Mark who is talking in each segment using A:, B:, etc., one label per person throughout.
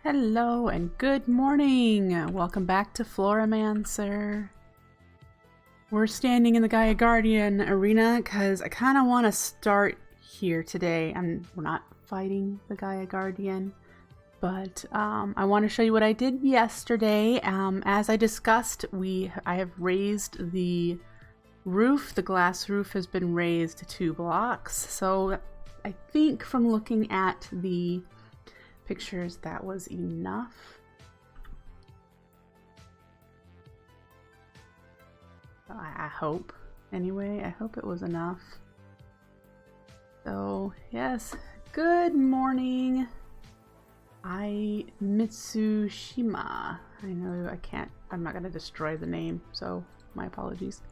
A: Hello and good morning! Welcome back to Floramancer. We're standing in the Gaia Guardian arena because I kind of want to start here today. We're not fighting the Gaia Guardian, but I want to show you what I did yesterday. As I discussed, I have raised the roof. The glass roof has been raised 2 blocks. So I think from looking at the pictures that was enough. I hope. Anyway, I hope it was enough. So yes, good morning. Mitsushima. I know I'm not gonna destroy the name, so my apologies.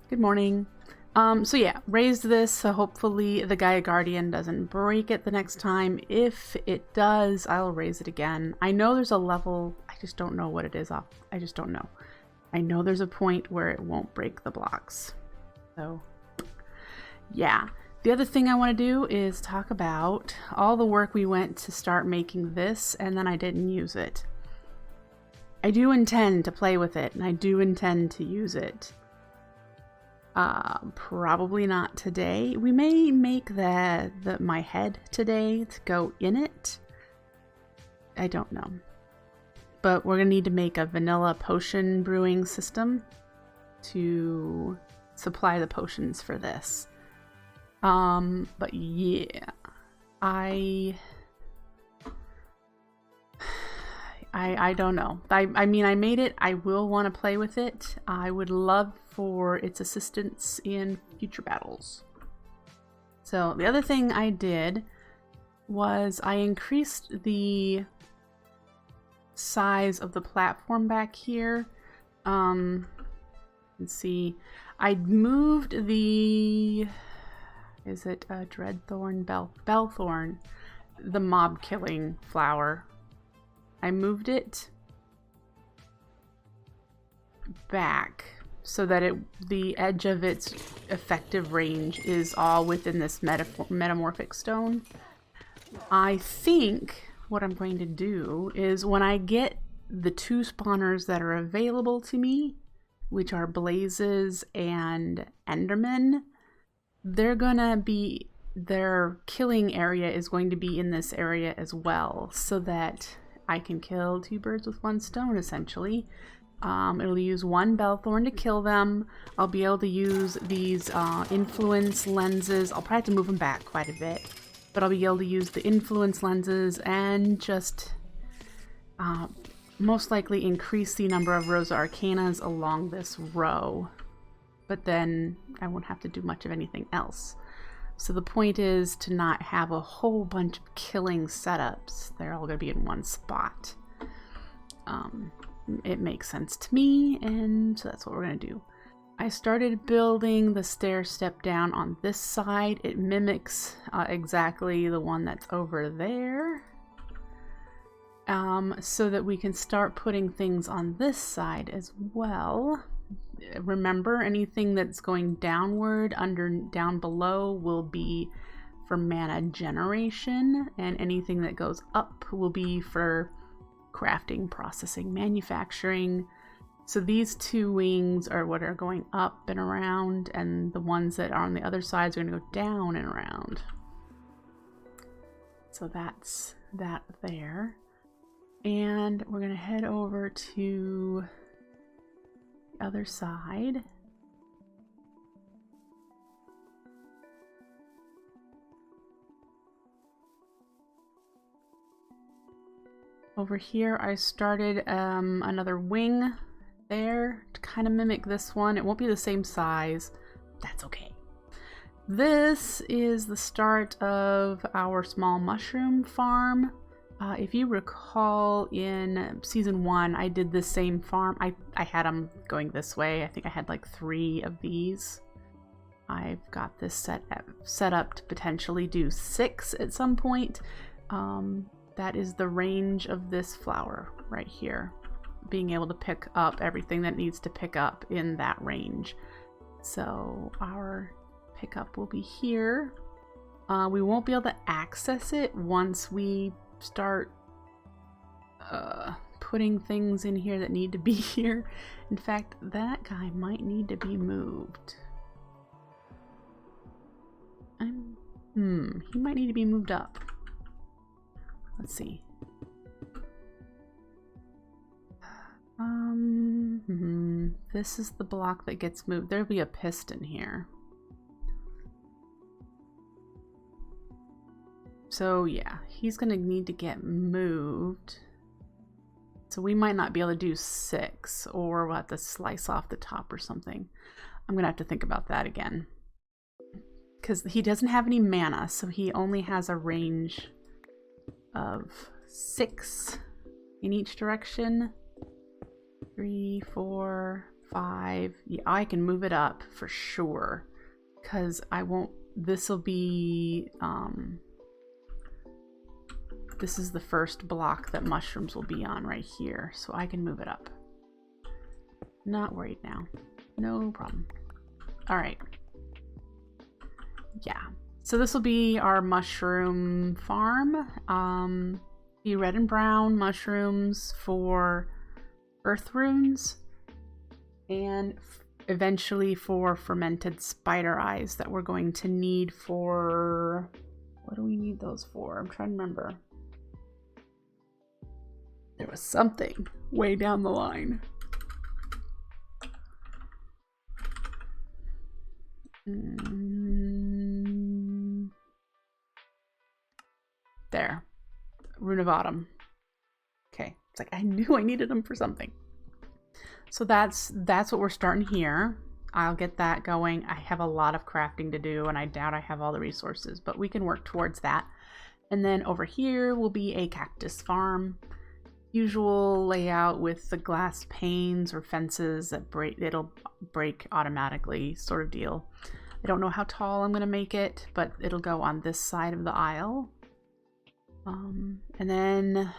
A: Good morning. So yeah, raised this, so hopefully the Gaia Guardian doesn't break it the next time. If it does, I'll raise it again. I know there's a level, I just don't know what it is off. I just don't know. I know there's a point where it won't break the blocks. So yeah. The other thing I want to do is talk about all the work we went to start making this, and then I didn't use it. I do intend to play with it, and I do intend to use it. Probably not today. We may make my head today to go in it. I don't know. But we're gonna need to make a vanilla potion brewing system to supply the potions for this. But yeah, I don't know. I mean, I made it. I will want to play with it. I would love for its assistance in future battles. So the other thing I did was I increased the size of the platform back here. Let's see. I moved the... Is it a Dreadthorn? Bellthorn? The mob killing flower. I moved it back so that the edge of its effective range is all within this metamorphic stone. I think what I'm going to do is when I get the 2 spawners that are available to me, which are Blazes and Enderman, their killing area is going to be in this area as well, so that I can kill 2 birds with 1 stone, essentially. It'll use 1 Bellthorn to kill them. I'll be able to use these influence lenses. I'll probably have to move them back quite a bit, but I'll be able to use the influence lenses and just most likely increase the number of Rosa Arcanas along this row. But then I won't have to do much of anything else. So the point is to not have a whole bunch of killing setups. They're all going to be in one spot. It makes sense to me, and so that's what we're going to do. I started building the stair step down on this side. It mimics exactly the one that's over there. So that we can start putting things on this side as well. Remember, anything that's going downward, down below will be for mana generation, and anything that goes up will be for crafting, processing, manufacturing. So these 2 wings are what are going up and around, and the ones that are on the other sides are going to go down and around. So that's that there. And we're going to head over to the other side. Over here I started another wing there to kind of mimic this one. It won't be the same size. That's okay. This is the start of our small mushroom farm. If you recall, in season 1 I did this same farm. I had them going this way. I think I had like 3 of these. I've got this set up to potentially do 6 at some point. That is the range of this flower right here. Being able to pick up everything that needs to pick up in that range. So our pickup will be here. We won't be able to access it once we start putting things in here that need to be here. In fact, that guy might need to be moved. He might need to be moved up. Let's see. This is the block that gets moved. There'll be a piston here. So yeah, he's gonna need to get moved. So we might not be able to do 6, or we'll have to slice off the top or something. I'm gonna have to think about that again. Because he doesn't have any mana, so he only has a range of 6 in each direction. 3, 4, 5. Yeah, I can move it up for sure. Because I won't... This'll be... This is the first block that mushrooms will be on right here, so I can move it up. Not worried now. No problem. Alright. Yeah. So this will be our mushroom farm. Be red and brown mushrooms for earth runes, and eventually for fermented spider eyes that we're going to need for... What do we need those for? I'm trying to remember. There was something way down the line. There. Rune of Autumn. Okay. It's like I knew I needed them for something. So that's what we're starting here. I'll get that going. I have a lot of crafting to do, and I doubt I have all the resources, but we can work towards that. And then over here will be a cactus farm. Usual layout with the glass panes or fences that it'll break automatically sort of deal. I don't know how tall I'm going to make it, but it'll go on this side of the aisle. And then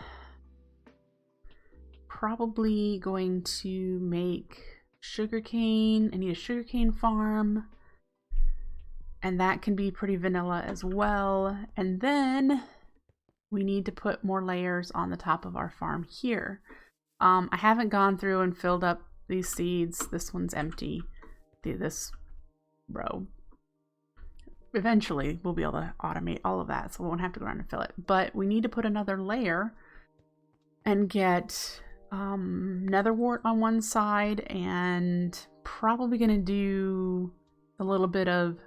A: probably going to make sugarcane. I need a sugarcane farm, and that can be pretty vanilla as well. And then we need to put more layers on the top of our farm here. I haven't gone through and filled up these seeds. This one's empty, this row. Eventually we'll be able to automate all of that, so we won't have to go around and fill it. But we need to put another layer and get netherwort on one side, and probably gonna do a little bit of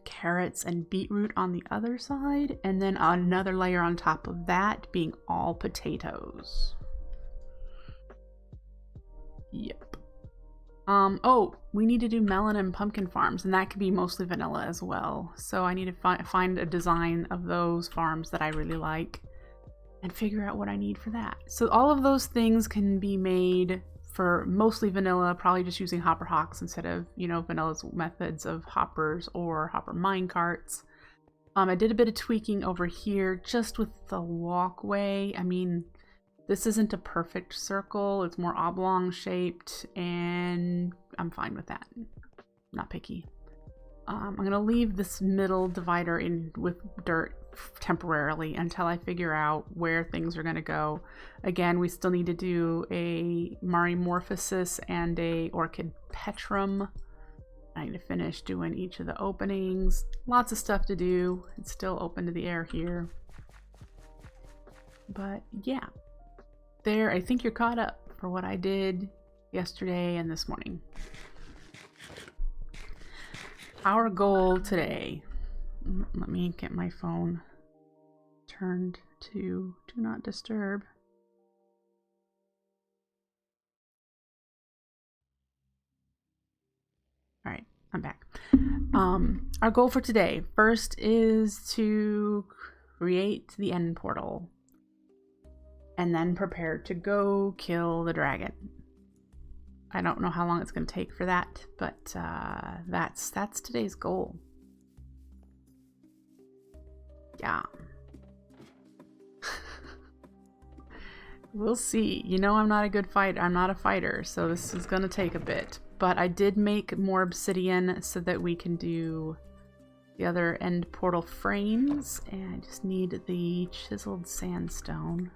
A: carrots and beetroot on the other side, and then another layer on top of that being all potatoes. Yep. Oh, we need to do melon and pumpkin farms, and that could be mostly vanilla as well. So I need to find a design of those farms that I really like and figure out what I need for that. So all of those things can be made for mostly vanilla, probably just using hopper hawks instead of, you know, vanilla's methods of hoppers or hopper mine carts. I did a bit of tweaking over here just with the walkway. I mean, this isn't a perfect circle, it's more oblong shaped, and I'm fine with that. Not picky. I'm gonna leave this middle divider in with dirt temporarily until I figure out where things are gonna go. Again, we still need to do a Marimorphosis and a Orchid Petrum. I need to finish doing each of the openings. Lots of stuff to do. It's still open to the air here. But yeah. There, I think you're caught up for what I did yesterday and this morning. Our goal today, let me get my phone turned to Do Not Disturb. All right, I'm back. Our goal for today, first is to create the end portal and then prepare to go kill the dragon. I don't know how long it's going to take for that, but that's today's goal. Yeah. We'll see. You know, I'm not a good fighter. I'm not a fighter, so this is going to take a bit. But I did make more obsidian so that we can do the other end portal frames. And I just need the chiseled sandstone.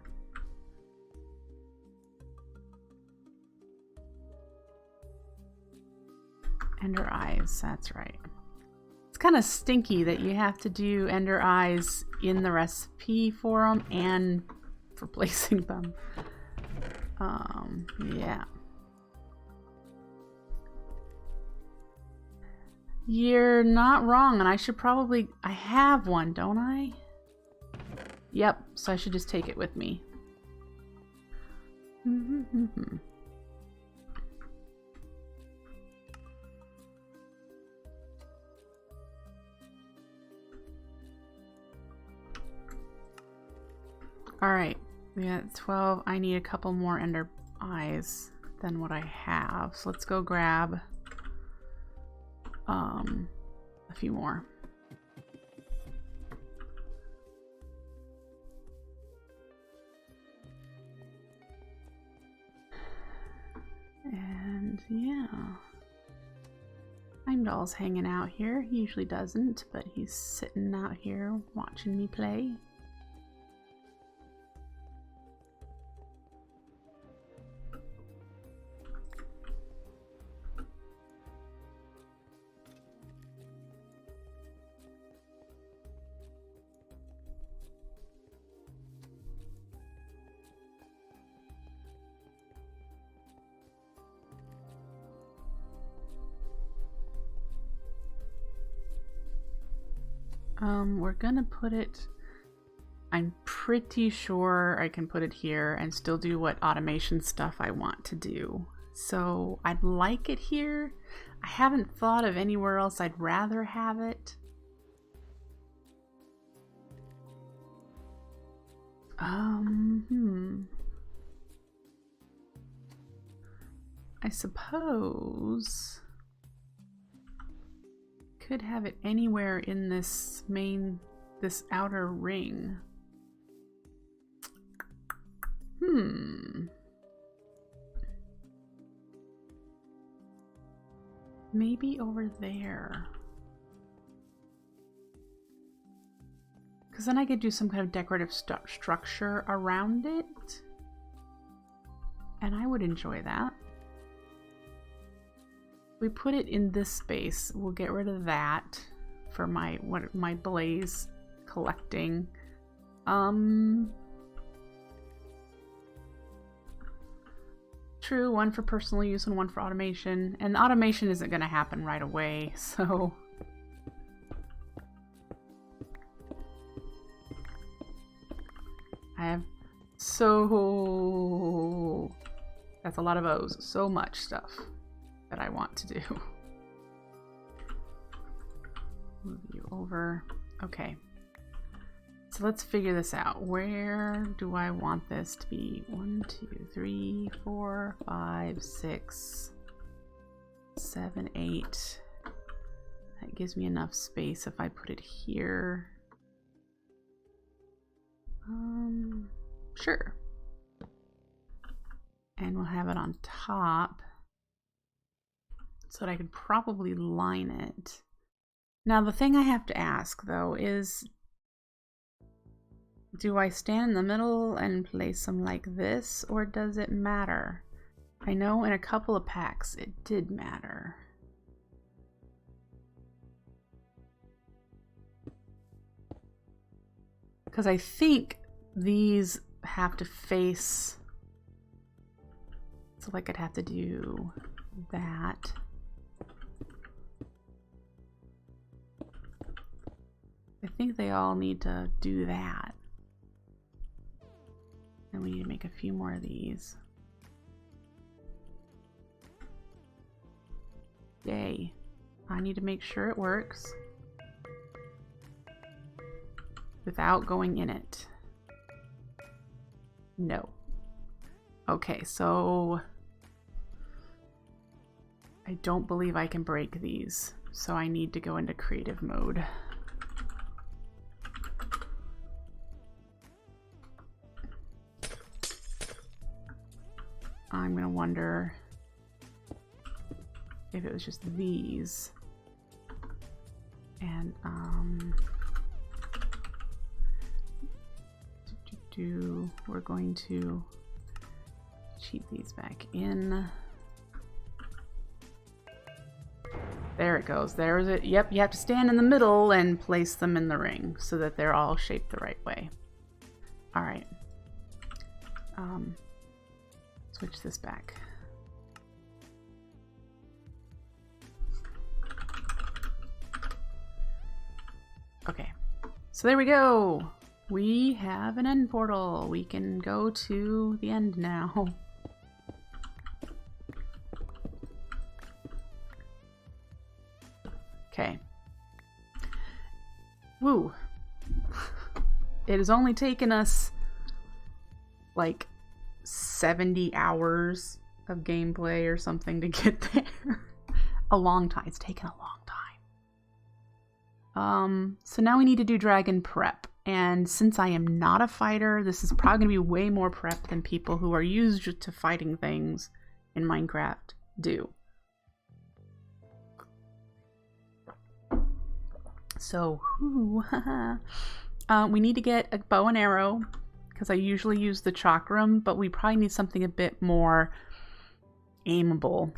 A: Ender eyes, that's right. It's kind of stinky that you have to do ender eyes in the recipe for them and for placing them. Yeah. You're not wrong, and I should probably... I have one, don't I? Yep, so I should just take it with me. Alright, we got 12. I need a couple more ender eyes than what I have. So let's go grab a few more. And yeah. Heimdall's hanging out here. He usually doesn't, but he's sitting out here watching me play. We're gonna put it, I'm pretty sure I can put it here and still do what automation stuff I want to do. So I'd like it here. I haven't thought of anywhere else I'd rather have it. I suppose could have it anywhere in this outer ring. Maybe over there. Because then I could do some kind of decorative structure around it. And I would enjoy that. We put it in this space. We'll get rid of that for my blaze collecting. True, one for personal use and one for automation. And the automation isn't going to happen right away, so... I have so... That's a lot of O's. So much stuff that I want to do. Move you over. Okay. So let's figure this out. Where do I want this to be? 1, 2, 3, 4, 5, 6, 7, 8. That gives me enough space if I put it here. Sure. And we'll have it on top so that I could probably line it. Now the thing I have to ask though is, do I stand in the middle and place them like this, or does it matter? I know in a couple of packs it did matter. Because I think these have to face, so like I'd have to do that. I think they all need to do that. And we need to make a few more of these. Yay. I need to make sure it works without going in it. No. Okay, so I don't believe I can break these, so I need to go into creative mode. I'm gonna wonder if it was just these. And we're going to cheat these back in. There it goes. There's it. Yep, you have to stand in the middle and place them in the ring so that they're all shaped the right way. All right. Switch this back. Okay. So there we go. We have an end portal. We can go to the end now. Okay. Woo. It has only taken us like 70 hours of gameplay or something to get there. A long time. It's taken a long time. So now we need to do dragon prep. And since I am not a fighter, this is probably going to be way more prep than people who are used to fighting things in Minecraft do. So, we need to get a bow and arrow, because I usually use the chakram, but we probably need something a bit more aimable.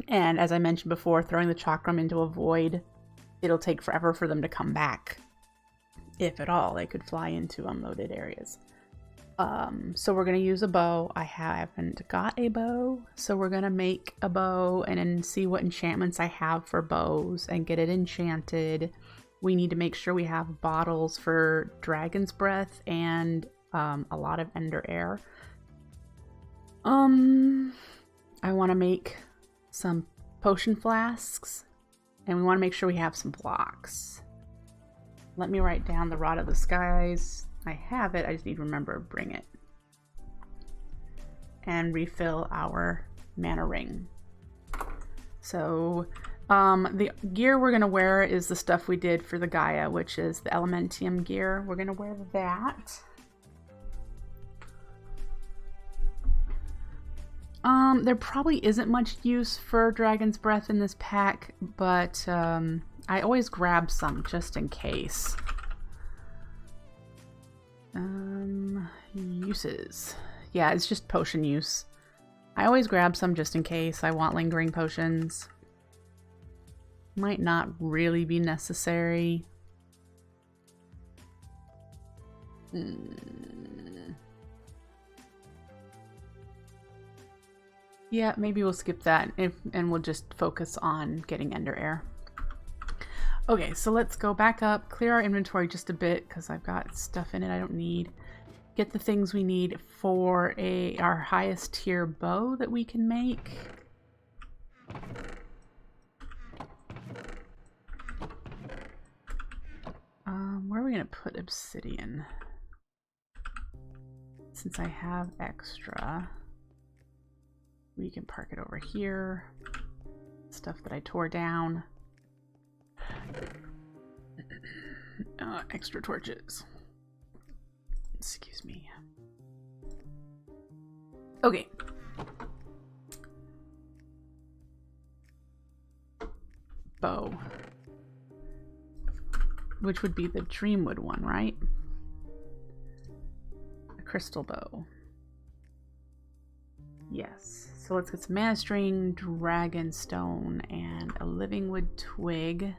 A: And as I mentioned before, throwing the chakram into a void, it'll take forever for them to come back. If at all, they could fly into unloaded areas. So we're going to use a bow. I haven't got a bow, so we're going to make a bow and then see what enchantments I have for bows and get it enchanted. We need to make sure we have bottles for dragon's breath and a lot of ender air. I want to make some potion flasks, and we want to make sure we have some blocks. Let me write down the Rod of the Skies. I have it, I just need to remember to bring it. And refill our mana ring. So, the gear we're going to wear is the stuff we did for the Gaia, which is the Elementium gear. We're going to wear that. There probably isn't much use for Dragon's Breath in this pack, but I always grab some just in case. Uses. Yeah, it's just potion use. I always grab some just in case. I want lingering potions. Might not really be necessary. Yeah, maybe we'll skip that and we'll just focus on getting ender air. Okay, so let's go back up, clear our inventory just a bit because I've got stuff in it I don't need. Get the things we need for our highest tier bow that we can make. Where are we going to put obsidian? Since I have extra, we can park it over here. Stuff that I tore down. Extra torches. Excuse me. Okay. Bow. Which would be the Dreamwood one, right? A crystal bow. Yes. So let's get some mana string, dragon stone, and a living wood twig.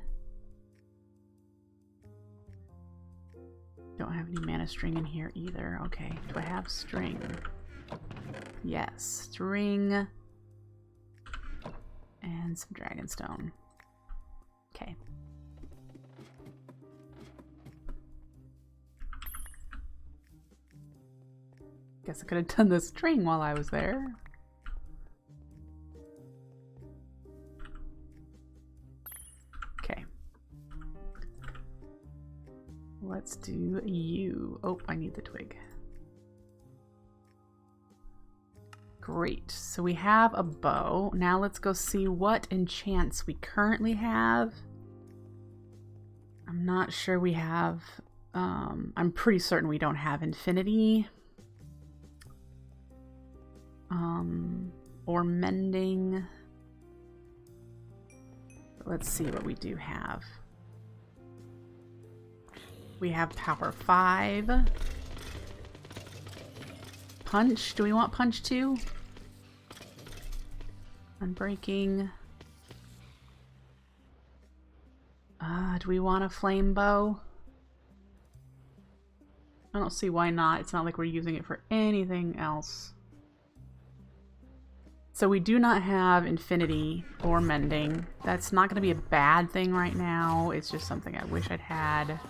A: Don't have any mana string in here either. Okay, do I have string? Yes, string and some dragon stone. Okay. Guess I could have done the string while I was there. Okay. Let's do you. Oh, I need the twig. Great. So we have a bow. Now let's go see what enchants we currently have. I'm not sure we have... I'm pretty certain we don't have infinity. Or mending. Let's see what we do have. We have power 5. Punch. Do we want punch too? Unbreaking. Do we want a flame bow? I don't see why not. It's not like we're using it for anything else. So we do not have infinity or mending. That's not going to be a bad thing right now. It's just something I wish I'd had.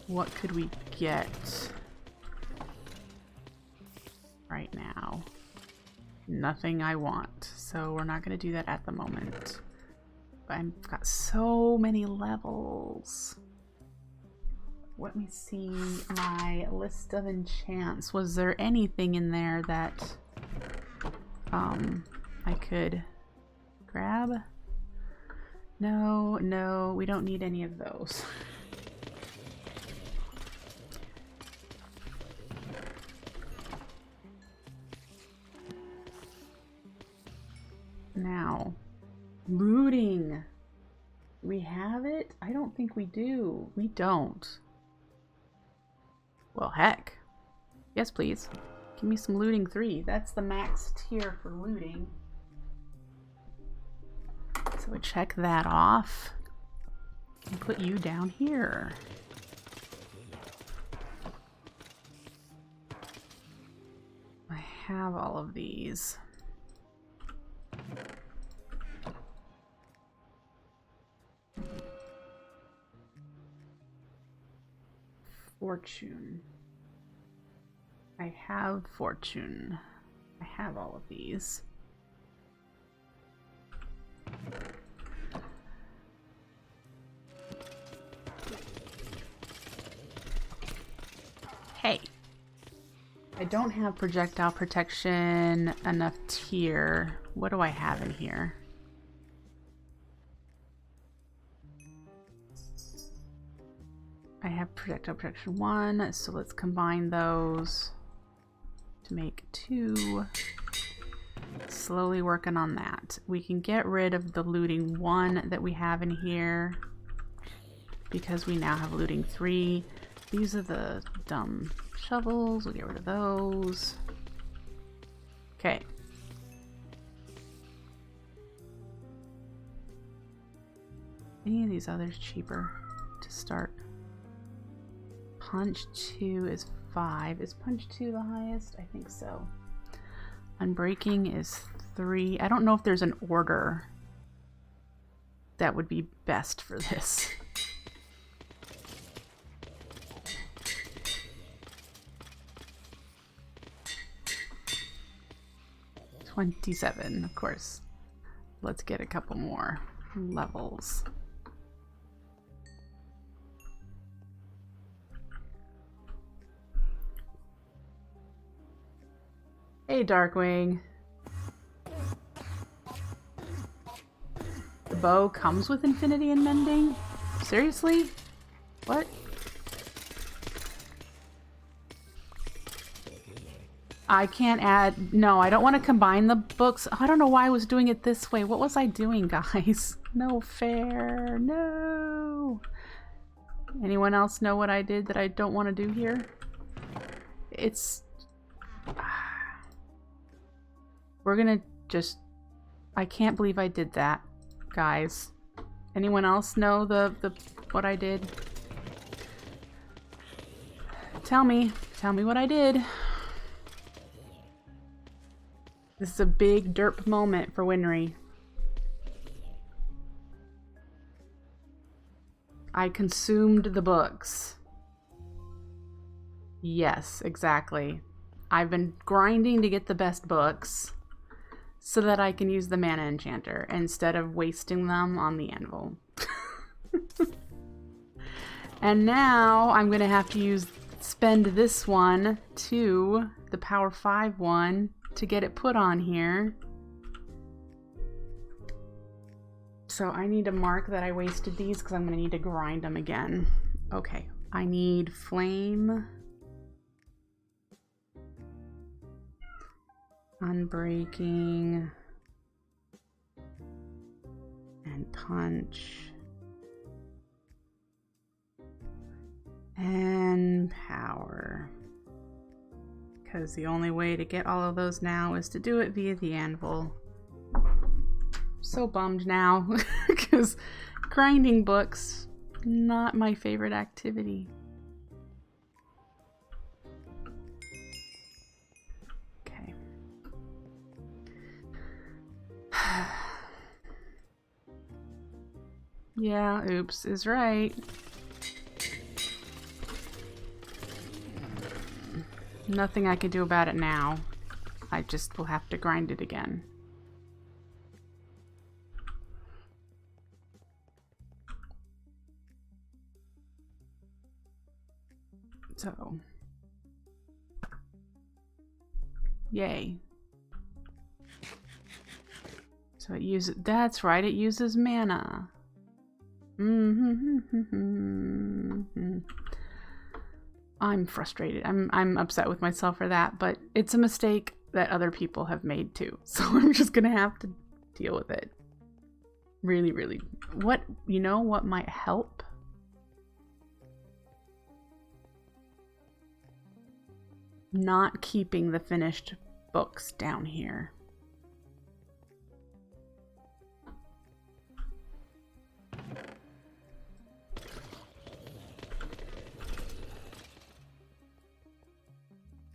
A: What could we get right now? Nothing I want. So we're not going to do that at the moment. I've got so many levels. Let me see my list of enchants. Was there anything in there that I could grab? No, no, we don't need any of those. Now, looting. Do we have it? I don't think we do. We don't. Well, heck. Yes, please. Give me some looting 3. That's the max tier for looting. So we check that off. And put you down here. I have all of these. Fortune. I have fortune. I have all of these. Hey. I don't have projectile protection enough tier. What do I have in here? I have projectile protection 1, so let's combine those to make 2. Slowly working on that. We can get rid of the looting 1 that we have in here because we now have looting 3. These are the dumb shovels. We'll get rid of those. Okay. Any of these others cheaper to start? Punch 2 is 5. Is Punch 2 the highest? I think so. Unbreaking is 3. I don't know if there's an order that would be best for this. $27, of course. Let's get a couple more levels. Hey, Darkwing. The bow comes with infinity and mending? Seriously? What? I can't add... No, I don't want to combine the books. I don't know why I was doing it this way. What was I doing, guys? No fair. No. Anyone else know what I did that I don't want to do here? It's... We're gonna just... I can't believe I did that, guys. Anyone else know what I did? Tell me what I did. This is a big derp moment for WINRY. I consumed the books. Yes, exactly. I've been grinding to get the best books so that I can use the mana enchanter instead of wasting them on the anvil. And now I'm gonna have to spend this one to the power 5 one to get it put on here. So I need to mark that I wasted these because I'm gonna need to grind them again. Okay, I need flame, unbreaking, and punch, and power. Because the only way to get all of those now is to do it via the anvil. so bummed now because grinding books, not my favorite activity. Okay. Yeah, oops is right. Nothing I can do about it now. I just will have to grind it again. So, yay. So it uses, that's right, it uses mana. I'm frustrated. I'm upset with myself for that, but it's a mistake that other people have made too. So I'm just gonna have to deal with it. Really, really. What, you know what might help? Not keeping the finished books down here.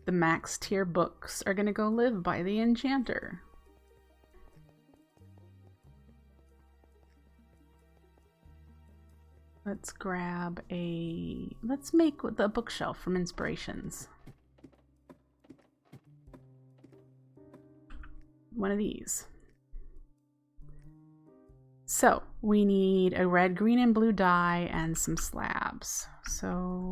A: The max tier books are gonna go live by the enchanter. Let's grab a... let's make the bookshelf from Inspirations. One of these. So we need a red, green, and blue dye and some slabs. So...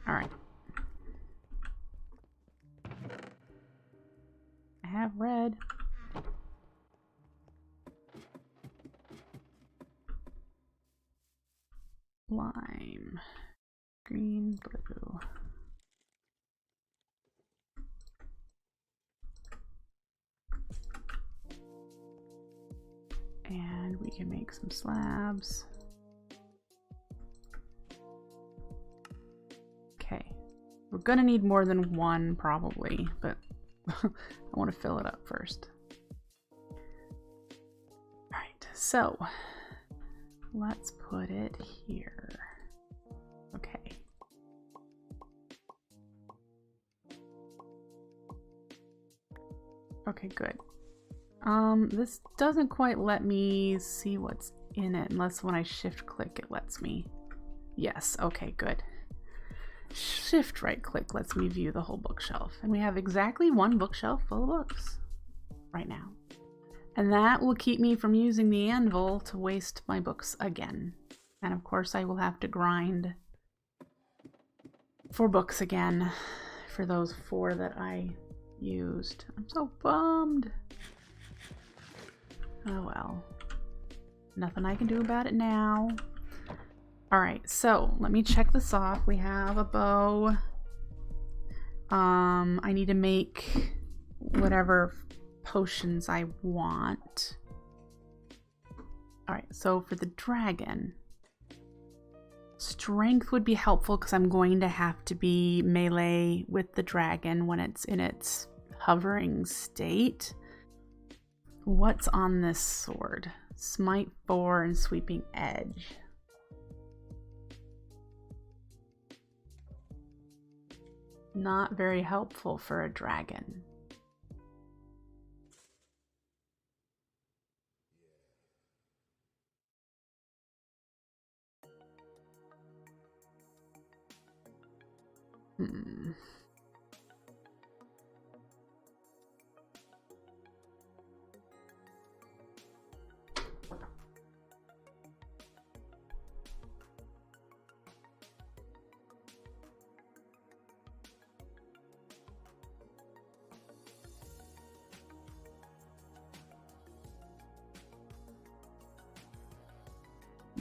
A: alright. I have red. Lime. Green, blue. And we can make some slabs. Okay. We're gonna need more than one probably, but I want to fill it up first. Alright, so let's put it here. Okay. Okay, good. This doesn't quite let me see what's in it unless when I shift click it lets me. Yes, okay, good. Shift right click lets me view the whole bookshelf. And we have exactly one bookshelf full of books right now. And that will keep me from using the anvil to waste my books again. And of course I will have to grind for books again for those 4 that I used. I'm so bummed. Oh well. Nothing I can do about it now. Alright, so let me check this off. We have a bow. I need to make whatever potions I want. Alright, so for the dragon, strength would be helpful because I'm going to have to be melee with the dragon when it's in its hovering state. What's on this sword? Smite 4 and Sweeping Edge. Not very helpful for a dragon.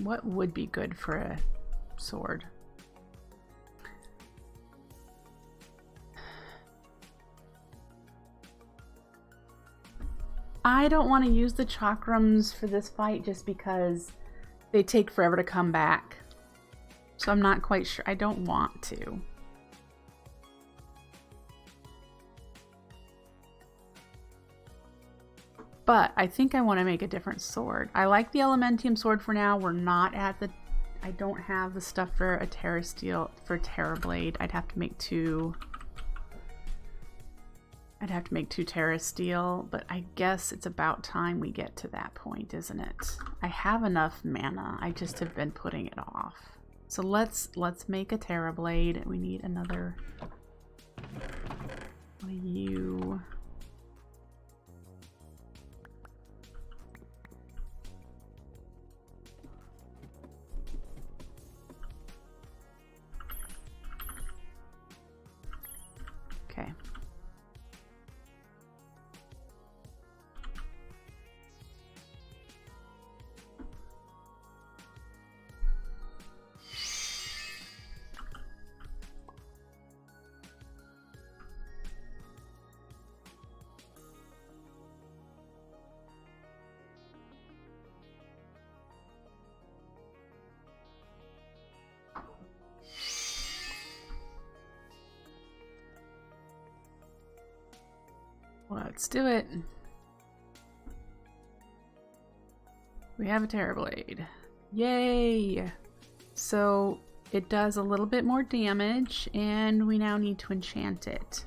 A: What would be good for a sword? I don't want to use the chakrams for this fight just because they take forever to come back. So I'm not quite sure. I don't want to. But I think I want to make a different sword. I like the Elementium sword for now. We're not at the... I don't have the stuff for a Terra Steel, for Terra Blade. I'd have to make two... I'd have to make two Terra Steel, but I guess it's about time we get to that point, isn't it? I have enough mana. I just have been putting it off. So let's make a Terra Blade. We need another... What are you... Okay. Let's do it. We have a Terra Blade. Yay! So it does a little bit more damage, and we now need to enchant it.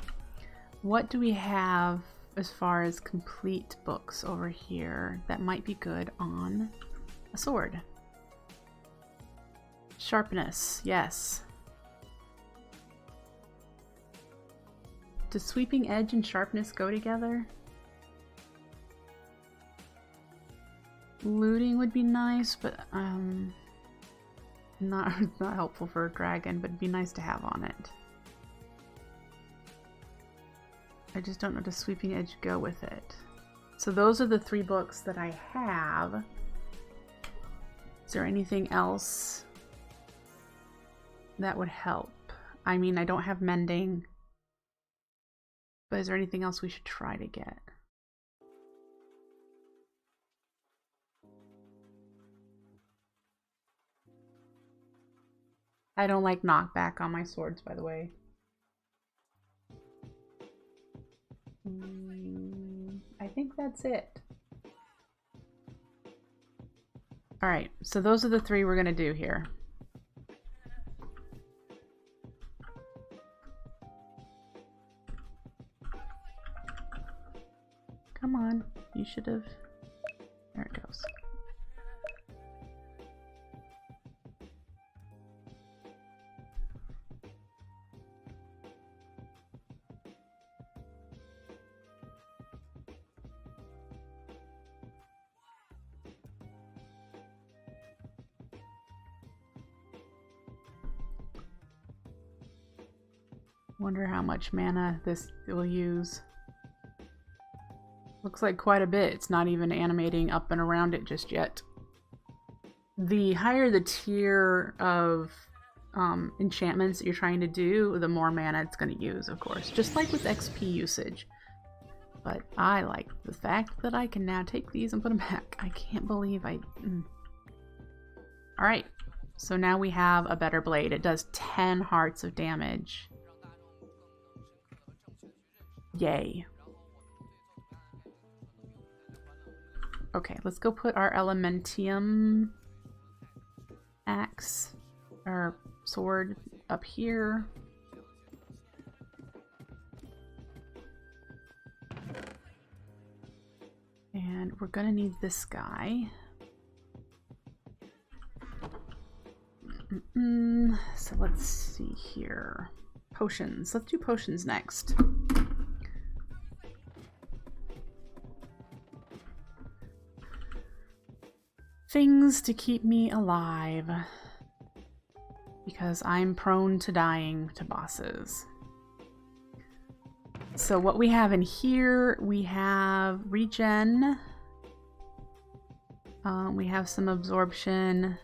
A: What do we have as far as complete books over here that might be good on a sword? Sharpness, yes. Does Sweeping Edge and Sharpness go together? Looting would be nice, but not helpful for a dragon, but it'd be nice to have on it. I just don't know, does Sweeping Edge go with it? So those are the 3 books that I have. Is there anything else that would help? I mean, I don't have Mending. But is there anything else we should try to get? I don't like knockback on my swords, by the way. I think that's it. Alright, so those are the 3 we're going to do here. Come on, you should have... There it goes. Wonder how much mana this will use. Looks like quite a bit. It's not even animating up and around it just yet. The higher the tier of enchantments that you're trying to do, the more mana it's going to use, of course. Just like with XP usage. But I like the fact that I can now take these and put them back. I can't believe I... Alright, so now we have a better blade. It does 10 hearts of damage. Yay. Okay, let's go put our Elementium axe, or sword, up here. And we're gonna need this guy. So let's see here. Potions. Let's do potions next. Things to keep me alive, because I'm prone to dying to bosses. So what we have in here, we have regen, we have some absorption,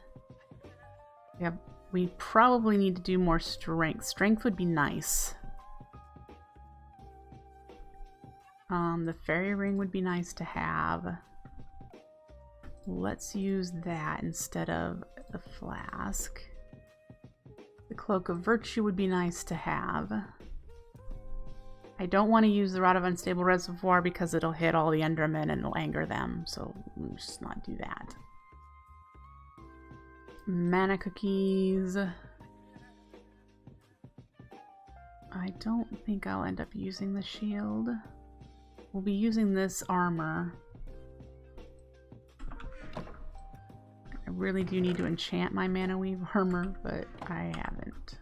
A: we probably need to do more strength. Strength would be nice. The fairy ring would be nice to have. Let's use that instead of the flask. The Cloak of Virtue would be nice to have. I don't want to use the Rod of Unstable Reservoir because it'll hit all the Endermen and it'll anger them, so let's just not do that. Mana cookies. I don't think I'll end up using the shield. We'll be using this armor. I really do need to enchant my Mana Weave armor, but I haven't.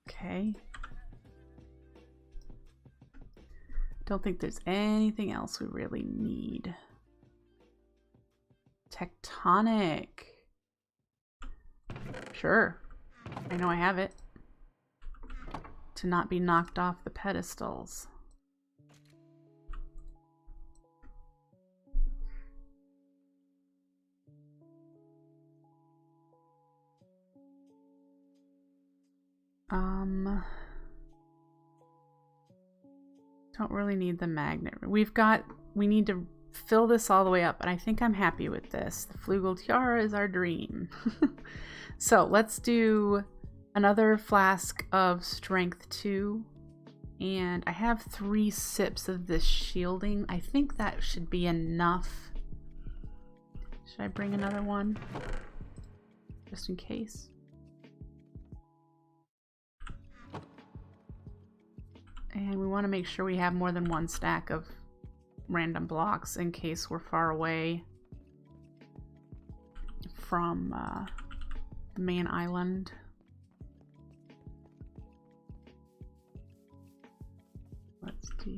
A: Okay. Don't think there's anything else we really need. Tectonic. Sure. I know I have it. To not be knocked off the pedestals. Don't really need the magnet. We need to fill this all the way up, and I think I'm happy with this. The Flugel Tiara is our dream. So let's do another flask of strength 2, and I have 3 sips of this shielding. I think that should be enough. Should I bring another one? Just in case. And we want to make sure we have more than 1 stack of random blocks in case we're far away from the main island. Let's do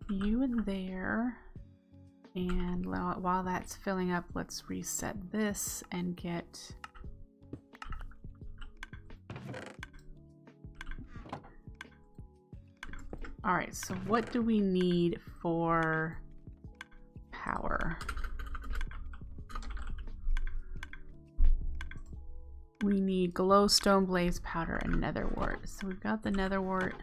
A: you in there. And while that's filling up, let's reset this and get... Alright, so what do we need for power? We need glowstone, blaze powder, and netherwort. So we've got the netherwort.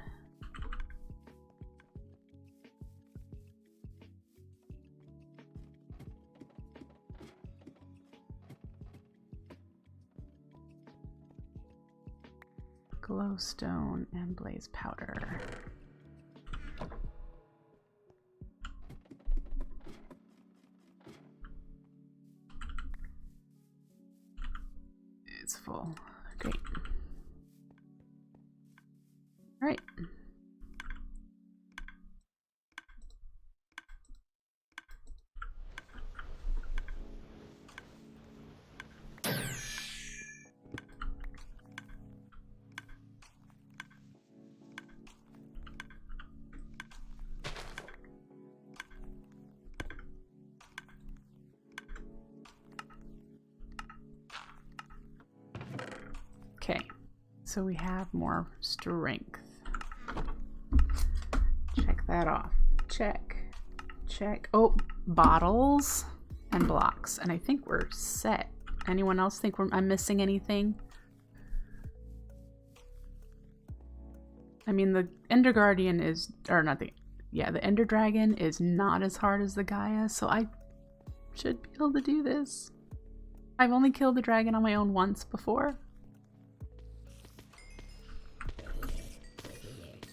A: Glowstone and blaze powder. It's full. Great. All right. Okay, so we have more strength. Check that off. Check. Check. Oh, bottles and blocks. And I think we're set. Anyone else think I'm missing anything? I mean, the Ender Guardian is, or not the, yeah, the Ender Dragon is not as hard as the Gaia, so I should be able to do this. I've only killed the dragon on my own once before.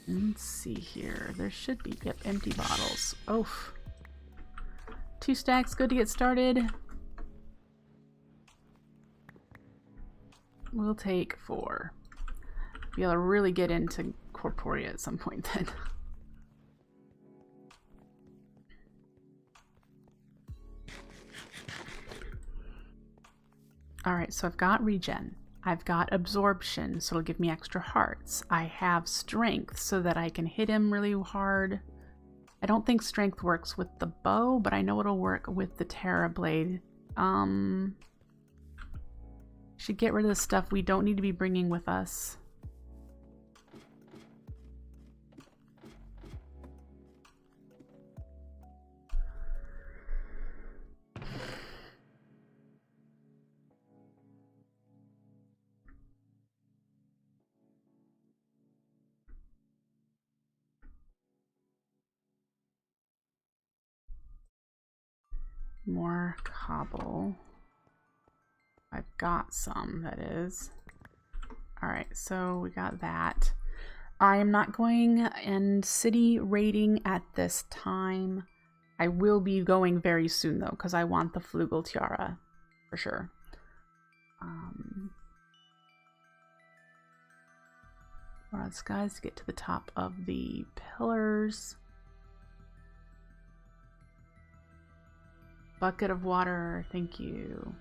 A: Let's see here. There should be, yep, empty bottles. Oh, 2 stacks, good to get started. We'll take 4. Be able to really get into Corporea at some point then. Alright, so I've got regen. I've got absorption, so it'll give me extra hearts. I have strength so that I can hit him really hard. I don't think strength works with the bow, but I know it'll work with the Terra Blade. Should get rid of the stuff we don't need to be bringing with us. More cobble. I've got some, that is. Alright, so we got that. I am not going and city raiding at this time. I will be going very soon though, because I want the Flugel Tiara for sure. Around the skies to get to the top of the pillars. Bucket of water, thank you.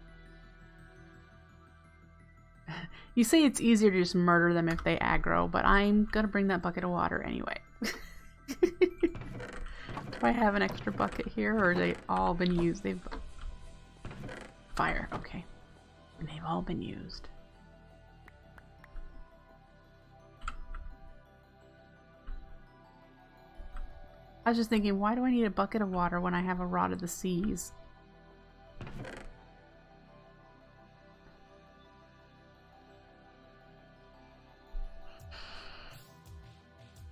A: You say it's easier to just murder them if they aggro, but I'm gonna bring that bucket of water anyway. Do I have an extra bucket here, or have they all been used? They've... Fire, okay. And they've all been used. I was just thinking, why do I need a bucket of water when I have a Rod of the Seas?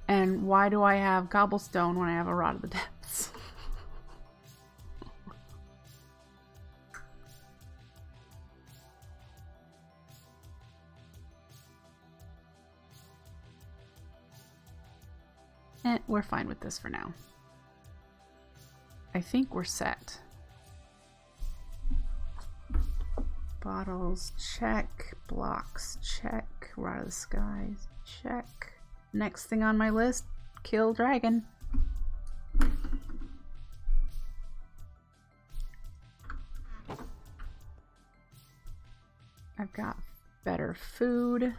A: And why do I have cobblestone when I have a Rod of the Depths? We're fine with this for now. I think we're set. Bottles, check. Blocks, check. Rod of the Skies, check. Next thing on my list, kill dragon. I've got better food.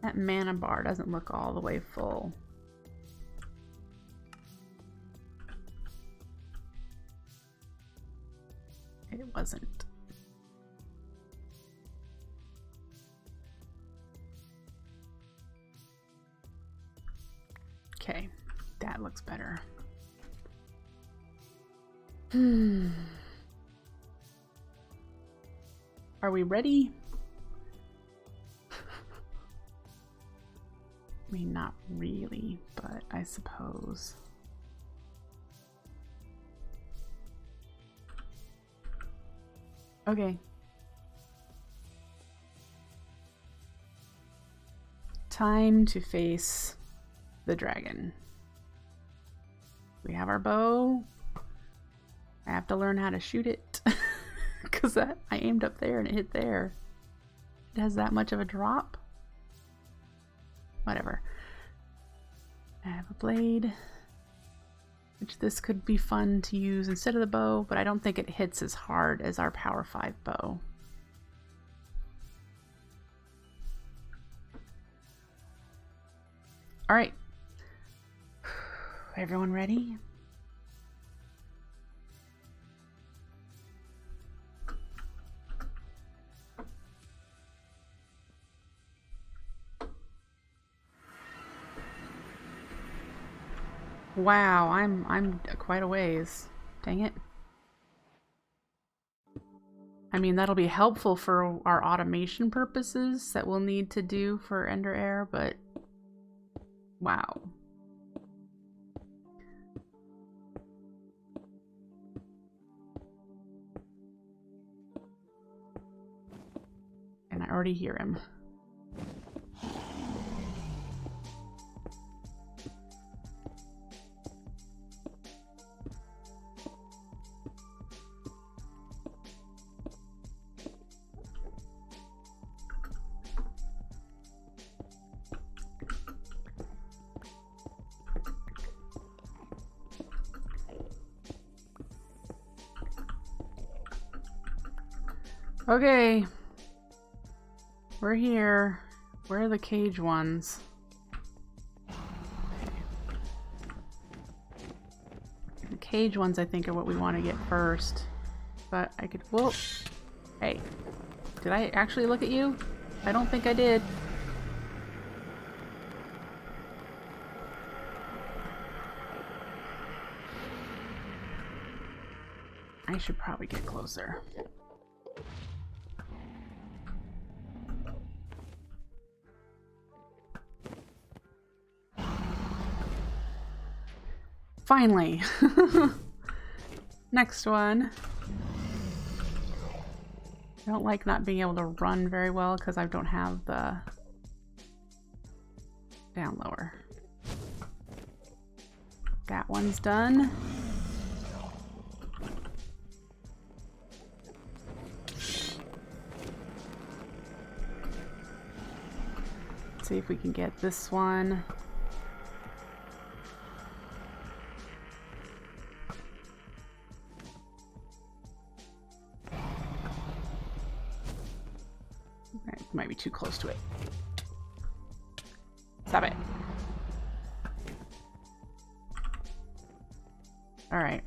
A: That mana bar doesn't look all the way full. It wasn't. Okay, that looks better. Are we ready? I mean, not really, but I suppose. Okay. Time to face the dragon. We have our bow. I have to learn how to shoot it because I aimed up there and it hit there. It has that much of a drop. Whatever. I have a blade, which this could be fun to use instead of the bow, but I don't think it hits as hard as our Power 5 bow. All right. Everyone ready? Wow, I'm quite a ways. Dang it. I mean, that'll be helpful for our automation purposes that we'll need to do for Ender Air, but wow. And I already hear him. Okay, we're here. Where are the cage ones? Okay. The cage ones I think are what we want to get first. But I could, whoa. Hey, did I actually look at you? I don't think I did. I should probably get closer. Finally! Next one. I don't like not being able to run very well because I don't have the down lower. That one's done. Let's see if we can get this one. Might be too close to it. Stop it. All right.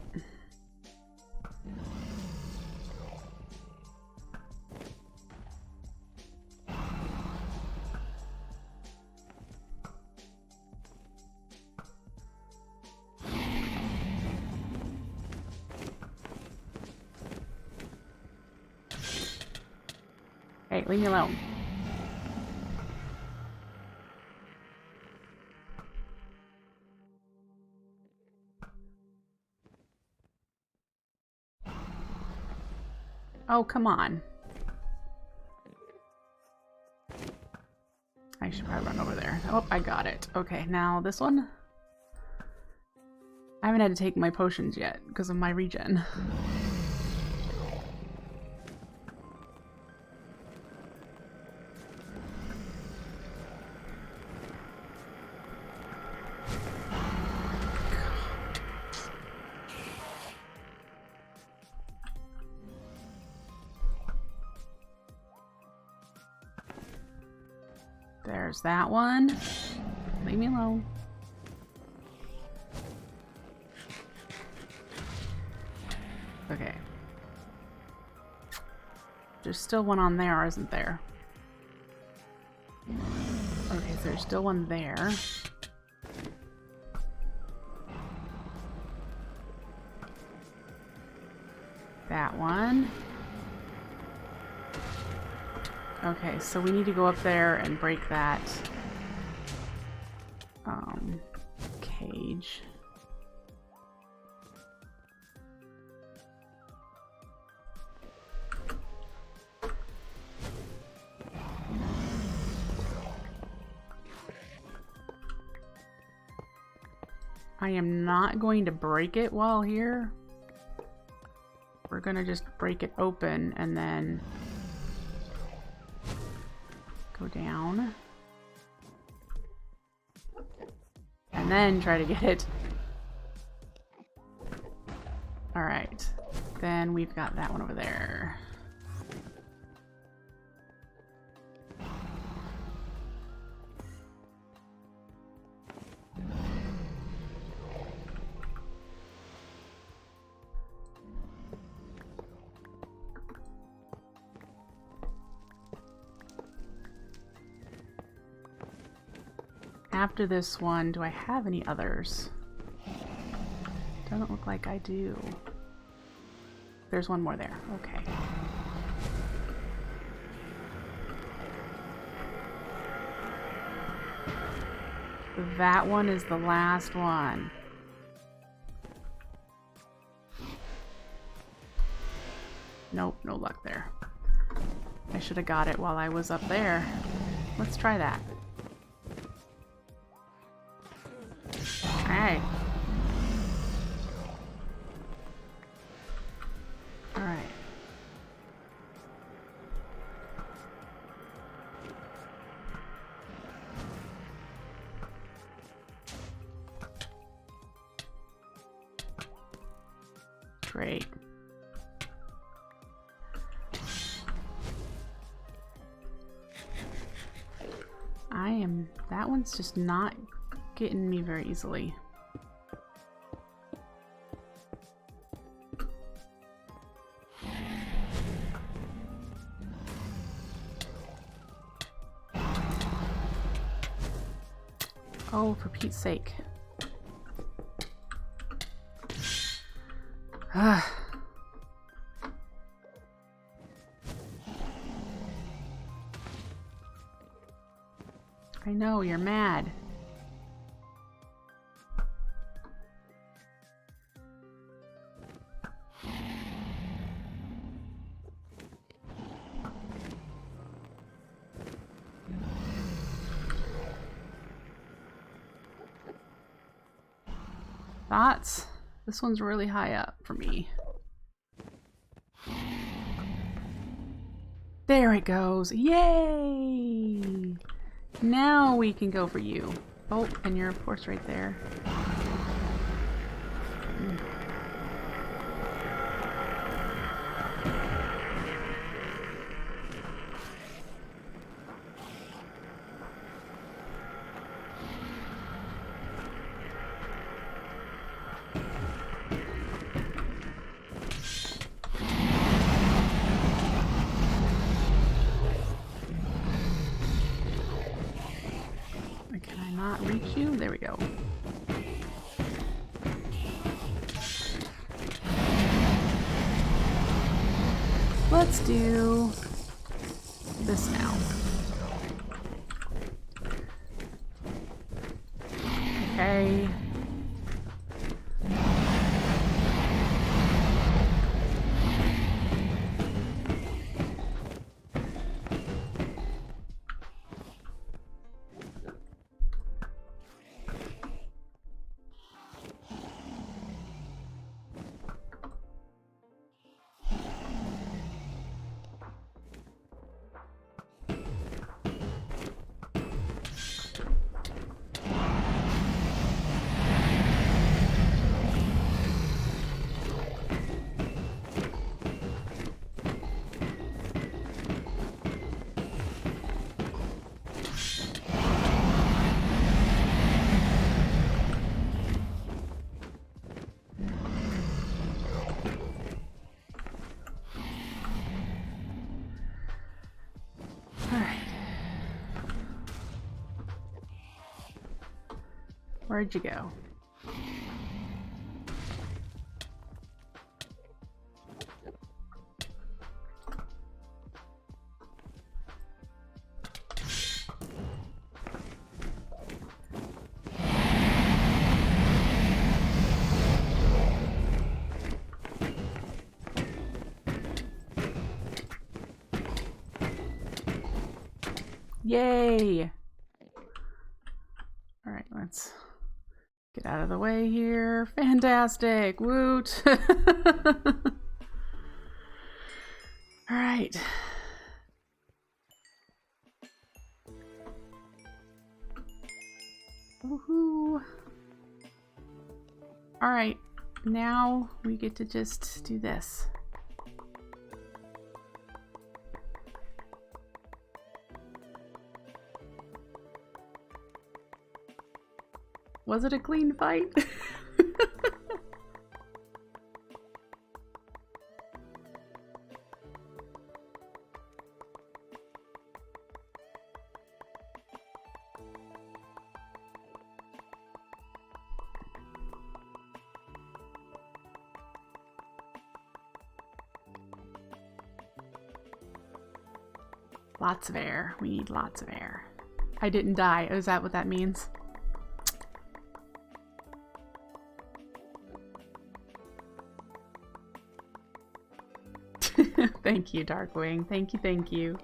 A: Hey, leave me alone. Oh, come on. I should probably run over there. Oh, I got it. Okay, now this one. I haven't had to take my potions yet because of my regen. There's that one. Leave me alone. Okay. There's still one on there, isn't there? Okay, so there's still one there. That one. Okay, so we need to go up there and break that cage. I am not going to break it while here. We're gonna just break it open and then go down. And then try to get it. Alright. Then we've got that one over there. After this one, do I have any others? Doesn't look like I do. There's one more there. Okay. That one is the last one. Nope, no luck there. I should have got it while I was up there. Let's try that. Alright. Alright. Great. That one's just not getting me very easily. Oh, for Pete's sake. I know, you're mad. Thoughts? This one's really high up for me. There it goes. Yay! Now we can go for you. Oh, and you're of course right there. Can I not reach you? There we go. Let's do this now. Okay. Where'd you go? Yay! All right, let's get out of the way here. Fantastic! Woot! All right. Woohoo! All right, now we get to just do this. Was it a clean fight? Lots of air. We need lots of air. I didn't die. Is that what that means? Thank you, Darkwing. Thank you, thank you.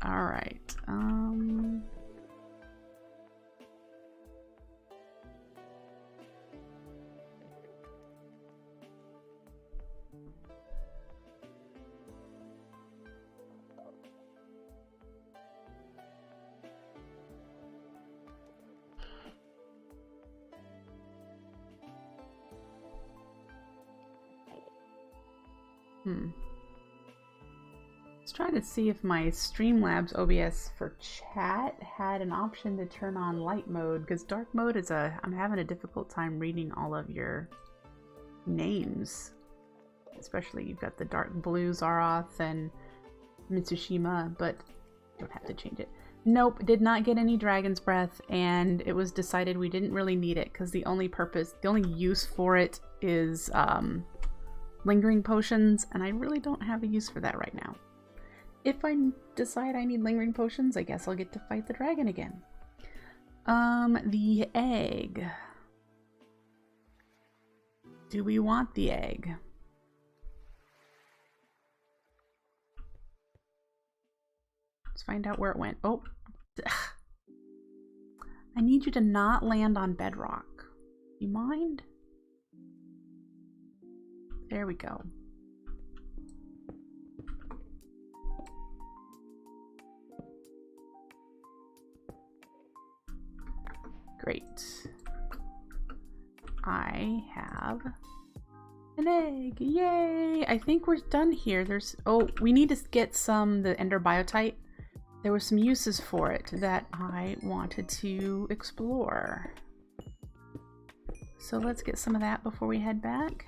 A: All right. Let's try to see if my Streamlabs OBS for chat had an option to turn on light mode, because dark mode is I'm having a difficult time reading all of your names. Especially you've got the dark blue Zaroth and Mitsushima, but you don't have to change it. Nope, did not get any Dragon's Breath, and it was decided we didn't really need it because the only use for it is lingering potions, and I really don't have a use for that right now. If I decide I need lingering potions, I guess I'll get to fight the dragon again. The egg. Do we want the egg? Let's find out where it went. Oh. I need you to not land on bedrock. You mind? There we go. Great. I have an egg. Yay! I think we're done here. Oh, we need to get the ender biotite. There were some uses for it that I wanted to explore. So let's get some of that before we head back.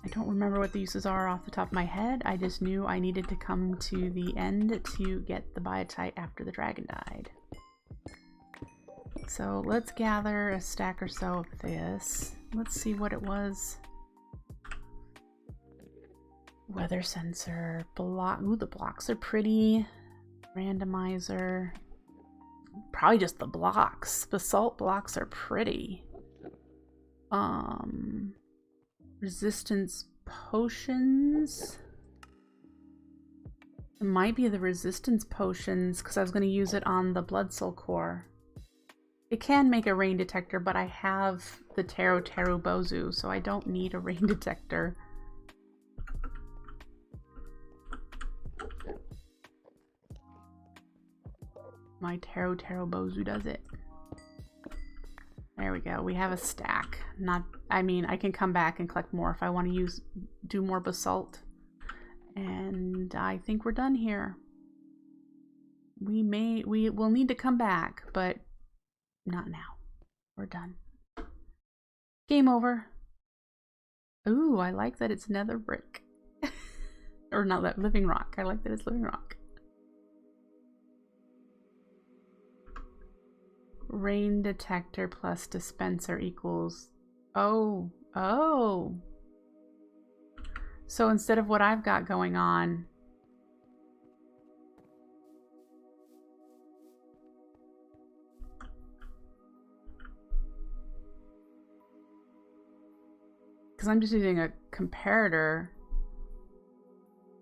A: I don't remember what the uses are off the top of my head. I just knew I needed to come to the end to get the biotite after the dragon died. So let's gather a stack or so of this. Let's see what it was. Weather sensor, block. Ooh, the blocks are pretty. Randomizer. Probably just the blocks. Basalt blocks are pretty. Resistance potions. It might be the resistance potions because I was going to use it on the blood soul core. It can make a rain detector, but I have the Taro Bozu, so I don't need a rain detector. My Taro Bozu does it. There we go. We have a stack. I mean, I can come back and collect more if I want to do more basalt. And I think we're done here. We will need to come back, but not now. We're done. Game over. Ooh, I like that it's nether brick. Or not that, living rock. I like that it's living rock. Rain detector plus dispenser equals... Oh. So instead of what I've got going on... Because I'm just using a comparator,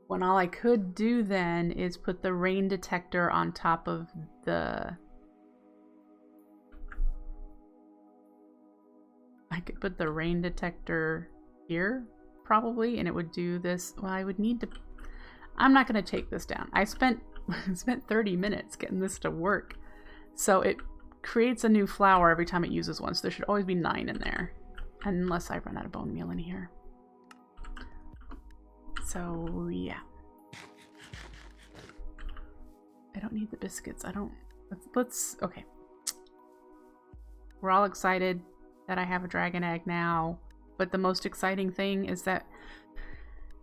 A: when all I could do then is put the rain detector on top of the... I could put the rain detector here, probably, and it would do this. Well, I would need to... I'm not going to take this down. I spent 30 minutes getting this to work. So it creates a new flower every time it uses one, so there should always be 9 in there. Unless I run out of bone meal in here. So, yeah. I don't need the biscuits. I don't... Let's... Okay. We're all excited that I have a dragon egg now. But the most exciting thing is that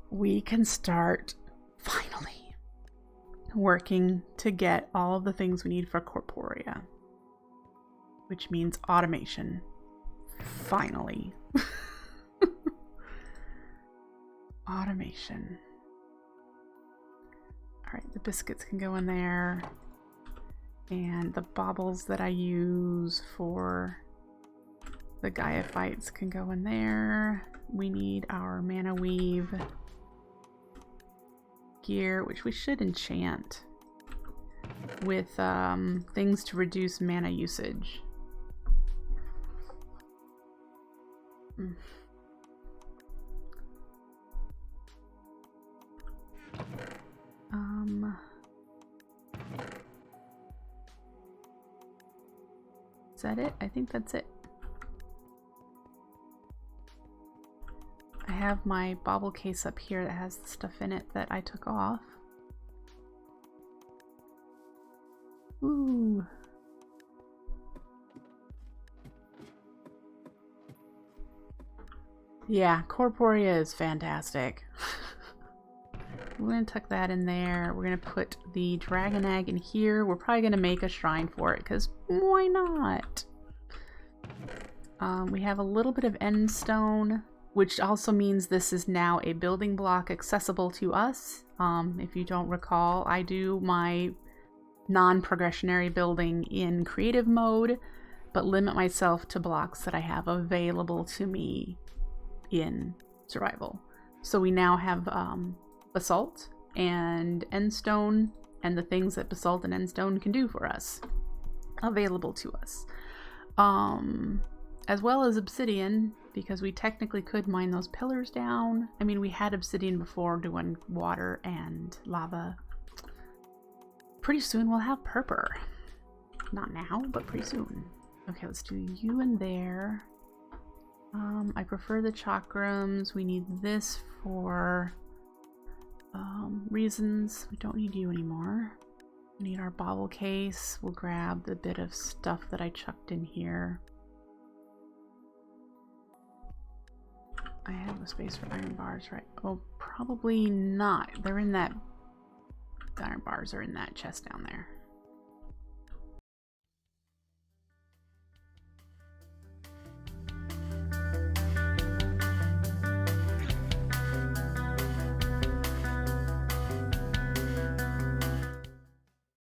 A: we can start, finally, working to get all the things we need for Corporea. Which means automation. Finally. Automation. Alright, the biscuits can go in there. And the baubles that I use for the Gaia fights can go in there. We need our mana weave gear, which we should enchant with things to reduce mana usage. Is that it? I think that's it. I have my bauble case up here that has the stuff in it that I took off. Ooh. Yeah, Corporea is fantastic. We're going to tuck that in there. We're going to put the dragon egg in here. We're probably going to make a shrine for it, because why not? We have a little bit of end stone, which also means this is now a building block accessible to us. If you don't recall, I do my non-progressionary building in creative mode, but limit myself to blocks that I have available to me in survival. So we now have basalt and endstone and the things that basalt and endstone can do for us, available to us. As well as obsidian, because we technically could mine those pillars down. I mean, we had obsidian before doing water and lava. Pretty soon we'll have purpur. Not now, but pretty soon. Okay, let's do you in there. I prefer the chakrams. We need this for reasons. We don't need you anymore. We need our bauble case. We'll grab the bit of stuff that I chucked in here. I have the space for iron bars, right? Oh, probably not. They're in that... The iron bars are in that chest down there.